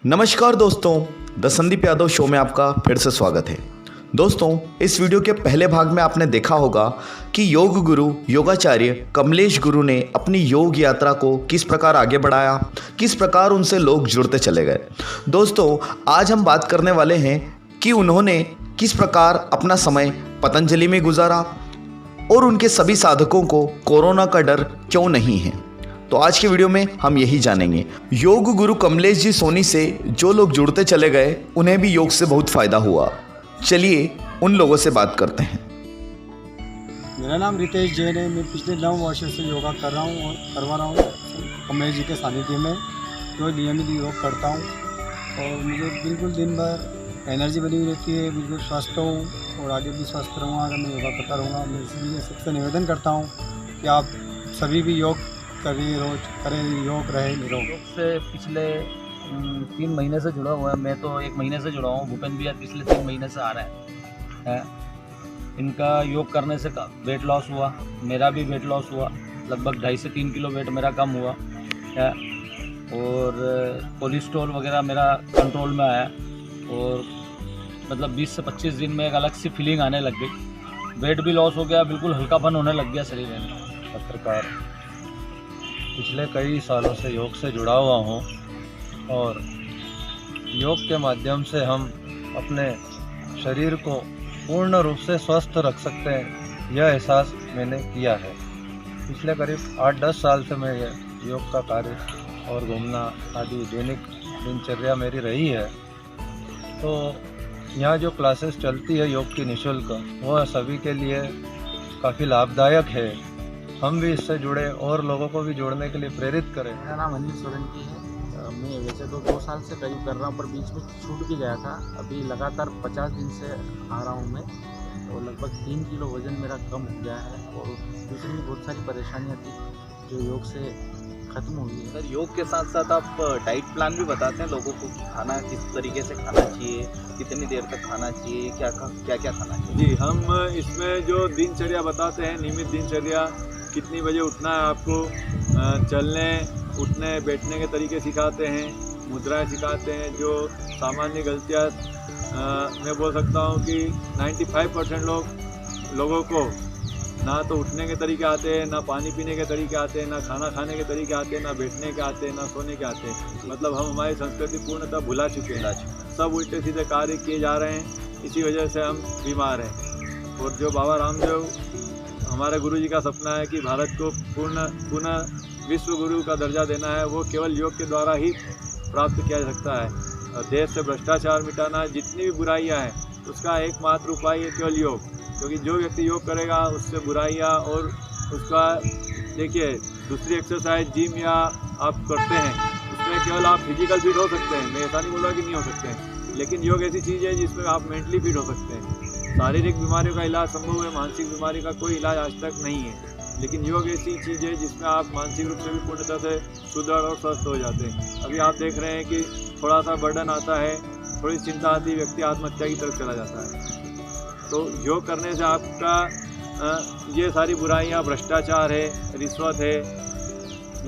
नमस्कार दोस्तों, the Sandeep Yadav show में आपका फिर से स्वागत है। दोस्तों, इस वीडियो के पहले भाग में आपने देखा होगा कि योग गुरु योगाचार्य कमलेश गुरु ने अपनी योग यात्रा को किस प्रकार आगे बढ़ाया, किस प्रकार उनसे लोग जुड़ते चले गए। दोस्तों, आज हम बात करने वाले हैं कि उन्होंने किस प्रकार अपना समय पतंजलि में गुजारा और उनके सभी साधकों को कोरोना का डर क्यों नहीं है। तो आज के वीडियो में हम यही जानेंगे। योग गुरु कमलेश जी सोनी से जो लोग जुड़ते चले गए, उन्हें भी योग से बहुत फायदा हुआ। चलिए उन लोगों से बात करते हैं। मेरा नाम रितेश जैन है। मैं पिछले 9 वर्षों से योगा कर रहा हूँ और करवा रहा हूँ कमलेश जी के सानिध्य में। जो नियमित योग करता हूँ और मुझे बिल्कुल दिन भर एनर्जी बनी हुई रहती है, बिल्कुल स्वस्थ हूँ और आगे भी स्वस्थ रहूँगा अगर मैं योगा करता रहूँगा। मैं इसलिए सबसे निवेदन करता हूँ कि आप सभी भी योग करिए, रोज करें, योग रहे निरोग। योग से पिछले 3 महीने से जुड़ा हुआ है। मैं तो 1 महीने से जुड़ा हूँ। भूपेंद्र भैया पिछले 3 महीने से आ रहे हैं। इनका योग करने से वेट लॉस हुआ, मेरा भी वेट लॉस हुआ। लगभग 2.5 से 3 किलो वेट मेरा कम हुआ है और कोलेस्ट्रॉल वगैरह मेरा कंट्रोल में आया और मतलब 20 से 25 दिन में एक अलग सी फीलिंग आने लग गई। वेट भी लॉस हो गया, बिल्कुल हल्कापन होने लग गया शरीर में। पत्रकार पिछले कई सालों से योग से जुड़ा हुआ हूँ और योग के माध्यम से हम अपने शरीर को पूर्ण रूप से स्वस्थ रख सकते हैं, यह एहसास मैंने किया है। पिछले करीब 8-10 साल से मैं योग का कार्य और घूमना आदि दैनिक दिनचर्या मेरी रही है। तो यहाँ जो क्लासेस चलती है योग की निःशुल्क, वह सभी के लिए काफ़ी लाभदायक है। हम भी इससे जुड़े और लोगों को भी जोड़ने के लिए प्रेरित करें। मेरा नाम अनिल सोलंकी है। मैं वैसे तो 2 साल से करीब कर रहा हूँ, पर बीच में छूट भी गया था। अभी लगातार 50 दिन से आ रहा हूँ मैं और लगभग 3 किलो वज़न मेरा कम हो गया है और दूसरी भी बहुत सारी परेशानियाँ थी जो योग से ख़त्म हुई है। सर, योग के साथ साथ आप डाइट प्लान भी बताते हैं लोगों को कि खाना किस तरीके से खाना चाहिए, कितनी देर तक खाना चाहिए, क्या क्या खाना चाहिए। जी, हम इसमें जो दिनचर्या बताते हैं, नियमित दिनचर्या, कितनी बजे उठना है आपको, चलने उठने बैठने के तरीके सिखाते हैं, मुद्राएं सिखाते हैं। जो सामान्य गलतियां मैं बोल सकता हूं कि 95% लोगों को ना तो उठने के तरीके आते हैं, ना पानी पीने के तरीके आते हैं, ना खाना खाने के तरीके आते हैं, ना बैठने के आते हैं, ना सोने के आते हैं। मतलब हम हमारी संस्कृति पूर्णतः भुला चुके हैं। सब उल्टे सीधे कार्य किए जा रहे हैं, इसी वजह से हम बीमार हैं। और जो बाबा रामदेव हमारे गुरु जी का सपना है कि भारत को पुनः विश्व गुरु का दर्जा देना है, वो केवल योग के द्वारा ही प्राप्त किया जा सकता है। और देश से भ्रष्टाचार मिटाना, जितनी भी बुराइयां हैं उसका एकमात्र उपाय है केवल योग। क्योंकि जो व्यक्ति योग करेगा उससे बुराइयां और उसका देखिए दूसरी एक्सरसाइज जिम या आप करते हैं उसमें केवल आप फिजिकल फिट हो सकते हैं। मैं ऐसा नहीं बोल रहा कि नहीं हो सकते हैं, लेकिन योग ऐसी चीज़ है जिसमें आप मेंटली फिट हो सकते हैं। शारीरिक बीमारियों का इलाज संभव है, मानसिक बीमारी का कोई इलाज आज तक नहीं है। लेकिन योग ऐसी चीज़ है जिसमें आप मानसिक रूप से भी पूर्णतः से सुदृढ़ और स्वस्थ हो जाते हैं। अभी आप देख रहे हैं कि थोड़ा सा बर्डन आता है, थोड़ी चिंता आती है, व्यक्ति आत्महत्या की तरफ चला जाता है। तो योग करने से आपका ये सारी बुराइयाँ, भ्रष्टाचार है, रिश्वत है,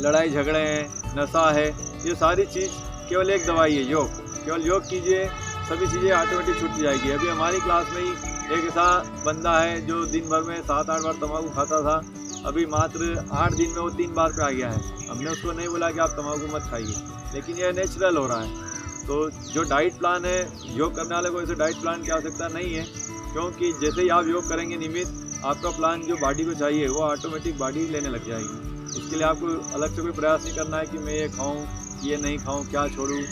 लड़ाई झगड़े हैं, नशा है, ये सारी चीज़ केवल एक दवाई है योग। केवल योग कीजिए, सभी चीज़ें ऑटोमेटिक छूट जाएगी। अभी हमारी क्लास में ही एक ऐसा बंदा है जो दिन भर में 7-8 बार तम्बाकू खाता था, अभी मात्र 8 दिन में वो 3 बार पे आ गया है। हमने उसको नहीं बोला कि आप तम्बाकू मत खाइए, लेकिन यह नेचुरल हो रहा है। तो जो डाइट प्लान है, योग करने वाले को ऐसे डाइट प्लान की आवश्यकता नहीं है, क्योंकि जैसे ही आप योग करेंगे नियमित, आपका प्लान जो बॉडी को चाहिए वो ऑटोमेटिक बॉडी लेने लग जाएगी। इसके लिए आपको अलग से कोई प्रयास नहीं करना है कि मैं ये खाऊँ, ये नहीं खाऊँ, क्या छोड़ूँ,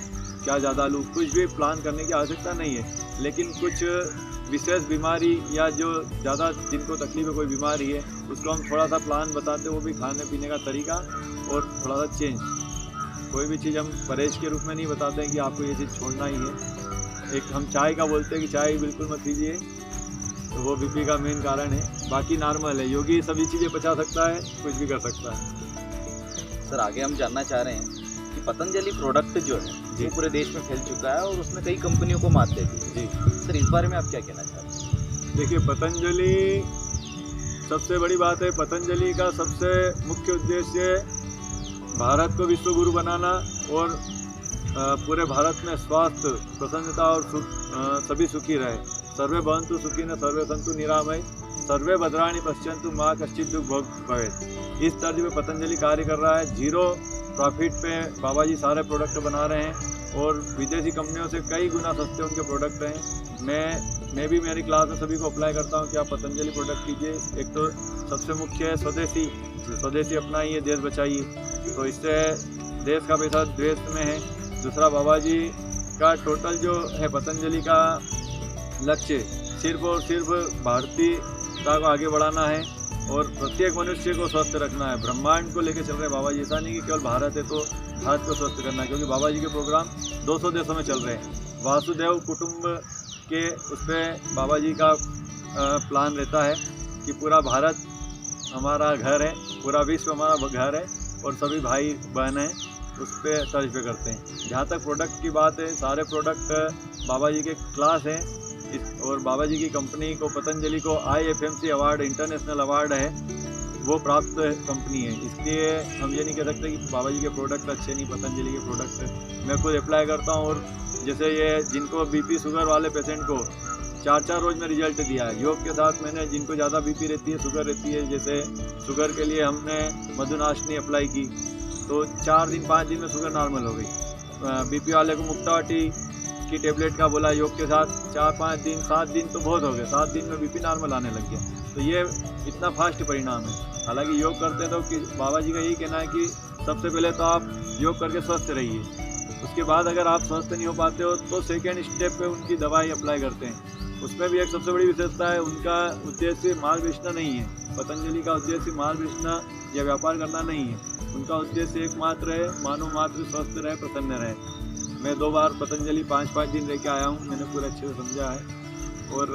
क्या ज़्यादा लूँ, कुछ भी प्लान करने की आवश्यकता नहीं है। लेकिन कुछ विशेष बीमारी या जो ज़्यादा जिनको तकलीफ है, कोई बीमारी है, उसको हम थोड़ा सा प्लान बताते हैं, वो भी खाने पीने का तरीका और थोड़ा सा चेंज। कोई भी चीज़ हम परहेज के रूप में नहीं बताते हैं कि आपको ये चीज़ छोड़ना ही है। एक हम चाय का बोलते हैं कि चाय बिल्कुल मत पीजिए, तो वो बीपी का मेन कारण है। बाकी नॉर्मल है। योगी सभी चीज़ें पचा सकता है, कुछ भी कर सकता है। सर, आगे हम जानना चाह रहे हैं कि पतंजलि प्रोडक्ट जो है वो पूरे देश में फैल चुका है और उसमें कई कंपनियों को मात दे दी है। जी सर, इस बारे में आप क्या कहना चाहते हैं। देखिए, पतंजलि सबसे बड़ी बात है। पतंजलि का सबसे मुख्य उद्देश्य भारत को विश्व गुरु बनाना और पूरे भारत में स्वास्थ्य, प्रसन्नता और सभी सुखी रहे। सर्वे भवन्तु सुखिनः, सर्वे सन्तु निरामय, सर्वे भद्राणि पश्यन्तु मा कश्चित् दुःख भोग भवेत्। इस तर्ज पे पतंजलि कार्य कर रहा है। जीरो प्रॉफिट पे बाबा जी सारे प्रोडक्ट बना रहे हैं और विदेशी कंपनियों से कई गुना सस्ते उनके प्रोडक्ट हैं। मैं भी मेरी क्लास में सभी को अप्लाई करता हूँ कि आप पतंजलि प्रोडक्ट कीजिए। एक तो सबसे मुख्य है स्वदेशी अपनाइए, देश बचाइए, तो इससे देश का पैसा देश में है। दूसरा, बाबा जी का टोटल जो है पतंजलि का लक्ष्य सिर्फ और सिर्फ भारतीयता को आगे बढ़ाना है और प्रत्येक मनुष्य को स्वस्थ रखना है। ब्रह्मांड को लेकर चल रहे हैं बाबा जी। ऐसा नहीं कि केवल भारत है तो भारत को स्वस्थ करना है, क्योंकि बाबा जी के प्रोग्राम 200 देशों में चल रहे हैं। वासुदेव कुटुंब के उस पर बाबा जी का प्लान रहता है कि पूरा भारत हमारा घर है, पूरा विश्व हमारा घर है और सभी भाई बहन हैं, उस पर तर्ज पे करते हैं। जहाँ तक प्रोडक्ट की बात है, सारे प्रोडक्ट बाबा जी के क्लास हैं और बाबा जी की कंपनी को, पतंजलि को IFMC अवार्ड, इंटरनेशनल अवार्ड है, वो प्राप्त कंपनी है। इसलिए हम ये नहीं कह सकते कि बाबा जी के प्रोडक्ट अच्छे नहीं, पतंजलि के प्रोडक्ट मैं खुद अप्लाई करता हूँ। और जैसे ये जिनको BP शुगर वाले पेशेंट को 4-4 रोज़ में रिजल्ट दिया है। योग के साथ मैंने जिनको ज़्यादा BP रहती है, शुगर रहती है, जैसे शुगर के लिए हमने मधुनाशनी अप्लाई की तो 4 दिन 5 दिन में शुगर नॉर्मल हो गई। BP वाले को मुक्तावटी की टेबलेट का बोला योग के साथ 4-5 दिन, 7 दिन तो बहुत हो गए, 7 दिन में BP नॉर्मल आने लग गया। तो ये इतना फास्ट परिणाम है। हालांकि योग करते हैं तो कि बाबा जी का यही कहना है कि सबसे पहले तो आप योग करके स्वस्थ रहिए, उसके बाद अगर आप स्वस्थ नहीं हो पाते हो तो सेकेंड स्टेप पे उनकी दवाई अप्लाई करते हैं। उसमें भी एक सबसे बड़ी विशेषता है, उनका उद्देश्य माल बेचना नहीं है। पतंजलि का उद्देश्य माल बेचना या व्यापार करना नहीं है। उनका उद्देश्य एकमात्र है, मानव मात्र स्वस्थ रहे, प्रसन्न रहे। मैं 2 बार पतंजलि 5-5 दिन रह के आया हूँ, मैंने पूरे अच्छे से समझा है। और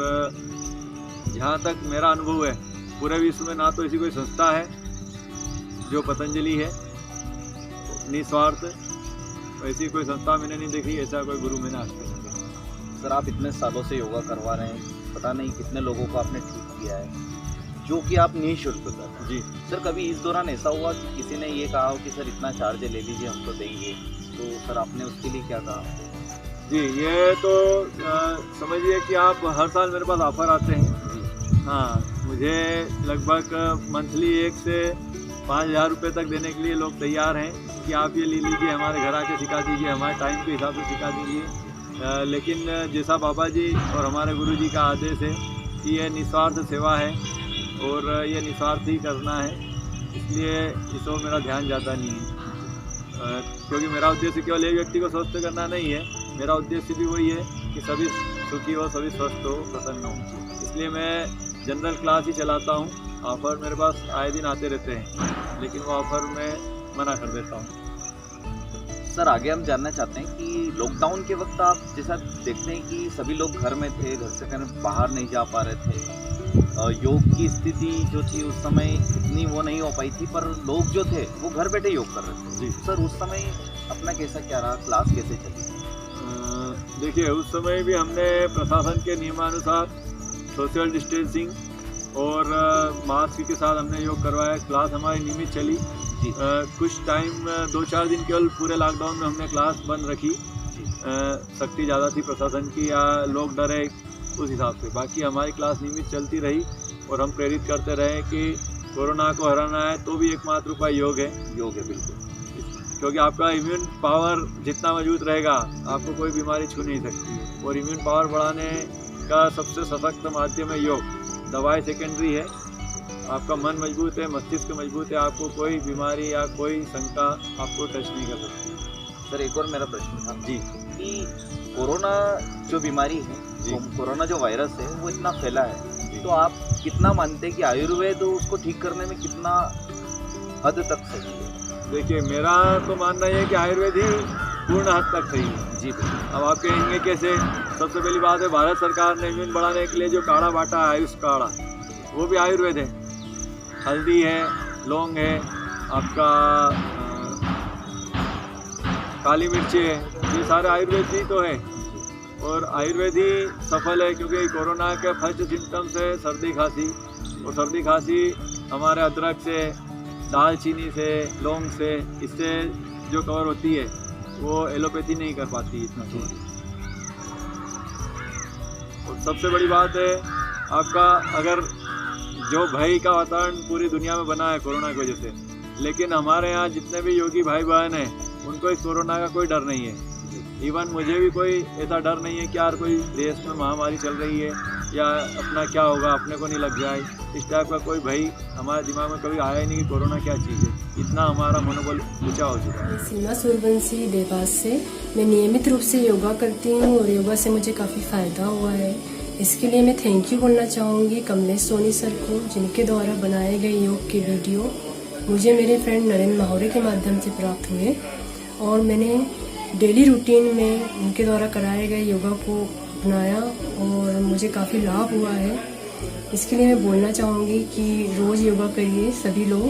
जहाँ तक मेरा अनुभव है, पूरे विश्व में ना तो ऐसी कोई संस्था है जो पतंजलि है निस्वार्थ, ऐसी कोई संस्था मैंने नहीं देखी, ऐसा कोई गुरु मैंने आज तक नहीं देखा। सर, आप इतने सालों से योगा करवा रहे हैं, पता नहीं कितने लोगों को आपने ठीक किया है, जो कि आप निःशुल्क कर रहे हैं। जी सर, कभी इस दौरान ऐसा हुआ कि किसी ने ये कहा हो कि सर इतना चार्ज ले लीजिए, हम तो देंगे, तो सर आपने उसके लिए क्या कहा? जी, ये तो समझिए कि आप हर साल मेरे पास ऑफ़र आते हैं। हाँ, मुझे लगभग मंथली 1 से 5,000 रुपये तक देने के लिए लोग तैयार हैं कि आप ये ले लीजिए, हमारे घर आके सिखा दीजिए, हमारे टाइम के हिसाब से सिखा दीजिए। लेकिन जैसा बाबा जी और हमारे गुरु जी का आदेश है कि ये निस्वार्थ सेवा है और ये निस्वार्थ ही करना है, इसलिए इस ओर मेरा ध्यान ज़्यादा नहीं है। क्योंकि मेरा उद्देश्य केवल एक व्यक्ति को स्वस्थ करना नहीं है, मेरा उद्देश्य भी वही है कि सभी सुखी हो, सभी स्वस्थ हो, प्रसन्न हो। इसलिए मैं जनरल क्लास ही चलाता हूँ। ऑफ़र मेरे पास आए दिन आते रहते हैं, लेकिन वो ऑफ़र मैं मना कर देता हूँ। सर, आगे हम जानना चाहते हैं कि लॉकडाउन के वक्त आप जैसा देखते हैं कि सभी लोग घर में थे, घर से कहीं बाहर नहीं जा पा रहे थे, योग की स्थिति जो थी उस समय इतनी वो नहीं हो पाई थी, पर लोग जो थे वो घर बैठे योग कर रहे थे। जी सर, उस समय अपना कैसा क्या रहा, क्लास कैसे चली? देखिए, उस समय भी हमने प्रशासन के नियमानुसार सोशल डिस्टेंसिंग और मास्क के साथ हमने योग करवाया। क्लास हमारी नियमित चली। कुछ टाइम 2-4 दिन केवल पूरे लॉकडाउन में हमने क्लास बंद रखी। सख्ती ज़्यादा थी प्रशासन की या लोग डरे उस हिसाब से, बाकी हमारी क्लास नियमित चलती रही और हम प्रेरित करते रहे कि कोरोना को हराना है तो भी एकमात्र उपाय योग है। बिल्कुल, क्योंकि आपका इम्यून पावर जितना मजबूत रहेगा आपको कोई बीमारी छू नहीं सकती है। और इम्यून पावर बढ़ाने का सबसे सशक्त माध्यम है योग। दवाई सेकेंडरी है। आपका मन मजबूत है, मस्तिष्क मजबूत है, आपको कोई बीमारी या कोई शंका आपको टच नहीं कर सकती। सर, एक और मेरा प्रश्न था जी कि कोरोना जो बीमारी है, कोरोना जो वायरस है वो इतना फैला है, तो आप कितना मानते हैं कि आयुर्वेद उसको ठीक करने में कितना हद तक सही है? देखिए, मेरा तो मानना है कि आयुर्वेद ही पूर्ण हद तक सही है। जी अब आप कहेंगे कैसे? सबसे पहली बात है, भारत सरकार ने इम्यून बढ़ाने के लिए जो काढ़ा बांटा है, आयुष काढ़ा, वो भी आयुर्वेद है। हल्दी है, लौंग है, आपका काली मिर्ची है, ये सारे आयुर्वेद ही तो है। और आयुर्वेद ही सफल है, क्योंकि कोरोना के फर्स्ट सिम्टम्स है सर्दी खांसी, और सर्दी खांसी हमारे अदरक से, दालचीनी से, लौंग से, इससे जो कवर होती है। वो एलोपैथी नहीं कर पाती इतना तो। और सबसे बड़ी बात है आपका, अगर जो भय का वातावरण पूरी दुनिया में बना है कोरोना की वजह से, लेकिन हमारे यहाँ जितने भी योगी भाई बहन हैं उनको इस कोरोना का कोई डर नहीं है। इवन मुझे भी कोई ऐसा डर नहीं है कि यार कोई देश में महामारी चल रही है या अपना क्या होगा, अपने को नहीं लग जाए, इस टाइप का कोई भय हमारे दिमाग में कभी आया ही नहीं कि कोरोना क्या चीज़ है। इतना हमारा मनोबल ऊंचा हो चुका है। सीमा सूर्यवंशी देवास से मैं नियमित रूप से योगा करती हूँ और योगा से मुझे काफ़ी फ़ायदा हुआ है। इसके लिए मैं थैंक यू बोलना चाहूँगी कमलेश सोनी सर को, जिनके द्वारा बनाए गए योग के वीडियो मुझे मेरे फ्रेंड नरेंद्र माहौरे के माध्यम से प्राप्त हुए और मैंने डेली रूटीन में उनके द्वारा कराए गए योगा को अपनाया और मुझे काफ़ी लाभ हुआ है। इसके लिए मैं बोलना चाहूँगी कि रोज़ योगा करिए सभी लोग,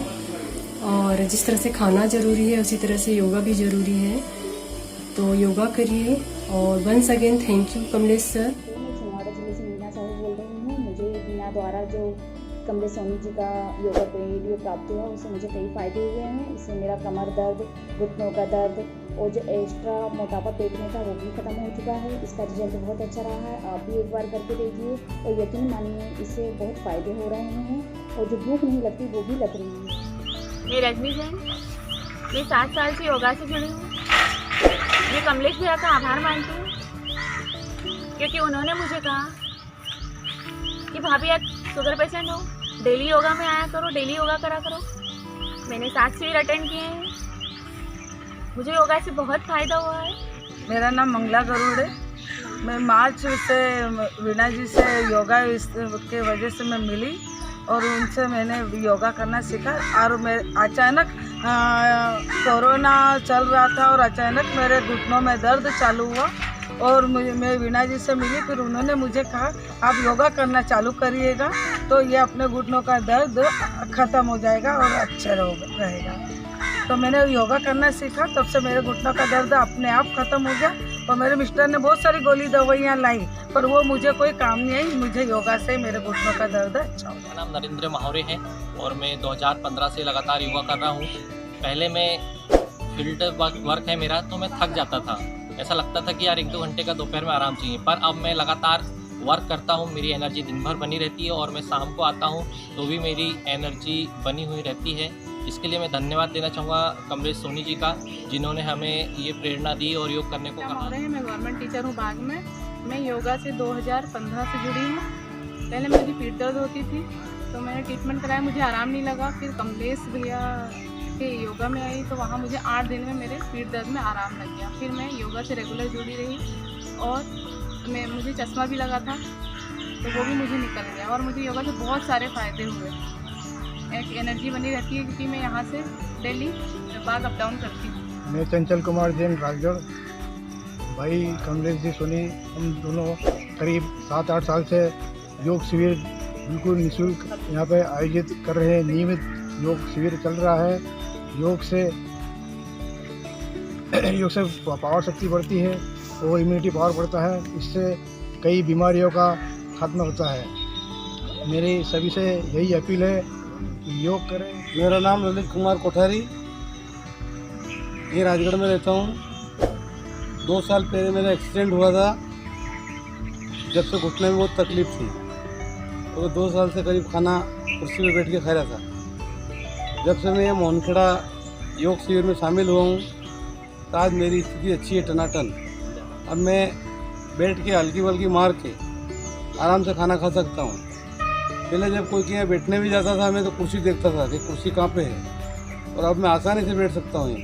और जिस तरह से खाना ज़रूरी है उसी तरह से योगा भी ज़रूरी है, तो योगा करिए। और once again thank you Kamlesh sir. मैं छिंदवाड़ा जिले से मीना साहू बोल रही हूँ। मुझे मीना द्वारा जो कमलेश सोनी जी का योगा वीडियो प्राप्त हुआ उससे मुझे कई फ़ायदे हुए हैं। इससे मेरा कमर दर्द, घुटनों का दर्द और जो एक्स्ट्रा मोटापा पेट में था वो भी ख़त्म हो चुका है। इसका रिजल्ट बहुत अच्छा रहा है। आप भी एक बार करके देखिए और यकीन मानिए इससे बहुत फ़ायदे हो रहे हैं और जो भूख नहीं लगती वो भी लग रही है। मैं रजनी जैन, मैं 7 साल से योगा से जुड़ी हूँ। मैं कमलेश भैया का आभार मानती हूँ क्योंकि उन्होंने मुझे कहा कि भाभी आप शुगर पेशेंट हो, डेली योगा में आया करो, डेली योगा करा करो। मैंने 7 शिविर अटेंड किए हैं, मुझे योगा से बहुत फ़ायदा हुआ है। मेरा नाम मंगला गरुड़ है। मैं मार्च से वीणा जी से योगा के वजह से मैं मिली और उनसे मैंने योगा करना सीखा और मैं अचानक कोरोना चल रहा था और अचानक मेरे घुटनों में दर्द चालू हुआ और मैं वीणा जी से मिली। फिर उन्होंने मुझे कहा आप योगा करना चालू करिएगा तो ये अपने घुटनों का दर्द ख़त्म हो जाएगा और अच्छा रहेगा। तो मैंने योगा करना सीखा, तब से मेरे घुटनों का दर्द अपने आप ख़त्म हो गया। और मेरे मिस्टर ने बहुत सारी गोली दवाइयाँ लाई पर वो मुझे कोई काम नहीं आई। मुझे योगा से मेरे घुटनों का दर्द अच्छा हो गया। मेरा नाम नरेंद्र माहौरे है और मैं 2015 से लगातार योगा कर रहा हूँ। पहले मैं फील्ड वर्क है मेरा, तो मैं थक जाता था, ऐसा लगता था कि यार 1-2 घंटे का दोपहर में आराम चाहिए। पर अब मैं लगातार वर्क करता हूँ, मेरी एनर्जी दिन भर बनी रहती है और मैं शाम को आता हूँ तो भी मेरी एनर्जी बनी हुई रहती है। इसके लिए मैं धन्यवाद देना चाहूँगा कमलेश सोनी जी का, जिन्होंने हमें ये प्रेरणा दी और योग करने को कहा। मैं गवर्नमेंट टीचर हूँ बाग में। मैं योगा से 2015 से जुड़ी हूँ। पहले मेरी पीठ दर्द होती थी तो मैंने ट्रीटमेंट कराया, मुझे आराम नहीं लगा। फिर कमलेश भैया के योगा में आई तो वहाँ मुझे 8 दिन में मेरे पीठ दर्द में आराम लग गया। फिर मैं योगा से रेगुलर जुड़ी रही और मुझे चश्मा भी लगा था तो वो भी मुझे निकल गया और मुझे योगा से बहुत सारे फ़ायदे हुए। एक एनर्जी बनी रहती है क्योंकि मैं यहाँ से डेली बाग अप डाउन करती हूँ। मैं चंचल कुमार जैन राजगढ़। भाई कमलेश जी सोनी, हम दोनों करीब 7-8 साल से योग शिविर बिल्कुल निःशुल्क यहाँ पे आयोजित कर रहे हैं। नियमित योग शिविर चल रहा है। योग से पावर शक्ति बढ़ती है और इम्यूनिटी पावर बढ़ता है। इससे कई बीमारियों का खात्मा होता है। मेरी सभी से यही अपील है कि योग करें। मेरा नाम ललित कुमार कोठारी, ये राजगढ़ में रहता हूँ। 2 साल पहले मेरा एक्सीडेंट हुआ था, जब से घुटने में बहुत तकलीफ़ थी और 2 साल से करीब खाना कुर्सी में बैठ के खा रहा था। जब से मैं मोहनखेड़ा योग शिविर में शामिल हुआ हूँ तो आज मेरी स्थिति अच्छी है, टनाटन। अब मैं बैठ के हल्की बल्की मार के आराम से खाना खा सकता हूँ। पहले जब कोई के बैठने भी जाता था मैं तो कुर्सी देखता था कि कुर्सी कहाँ पे है, और अब मैं आसानी से बैठ सकता हूँ।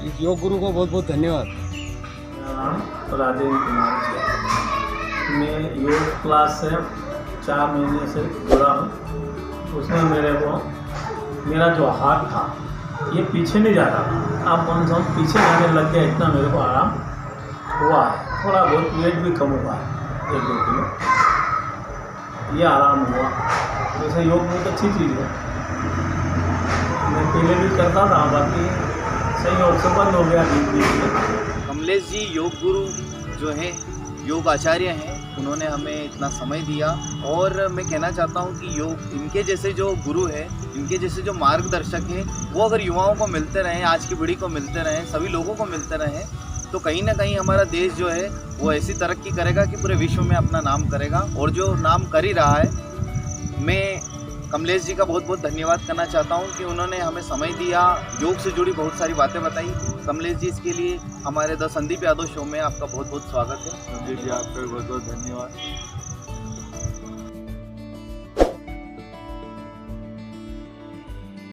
इस योग गुरु को बहुत बहुत धन्यवाद। मेरा नाम राजेंद्र कुमार जी। मैं योग क्लास से 4 महीने से जुड़ा हूँ। उसमें मेरा जो हाथ था ये पीछे नहीं जाता था, आप कौन सा पीछे जाने लग गया। इतना मेरे को आराम हुआ है। थोड़ा बहुत वेट भी कम हुआ है, 1-2 किलो ये आराम हुआ। वैसे योग बहुत अच्छी चीज़ है, मैं पहले भी करता था, बाकी सही और से बंद हो गया। कमलेश जी योग गुरु जो हैं, योग आचार्य हैं, उन्होंने हमें इतना समय दिया। और मैं कहना चाहता हूँ कि योग इनके जैसे जो गुरु हैं, इनके जैसे जो मार्गदर्शक हैं, वो अगर युवाओं को मिलते रहें, आज की पीढ़ी को मिलते रहें, सभी लोगों को मिलते रहें, तो कहीं ना कहीं हमारा देश जो है वो ऐसी तरक्की करेगा कि पूरे विश्व में अपना नाम करेगा। और जो नाम कर ही रहा है, मैं कमलेश जी का बहुत बहुत धन्यवाद करना चाहता हूं कि उन्होंने हमें समय दिया, योग से जुड़ी बहुत सारी बातें बताई। कमलेश जी, इसके लिए हमारे द संदीप यादव शो में आपका बहुत बहुत स्वागत है। संदीप जी, आपका बहुत बहुत धन्यवाद।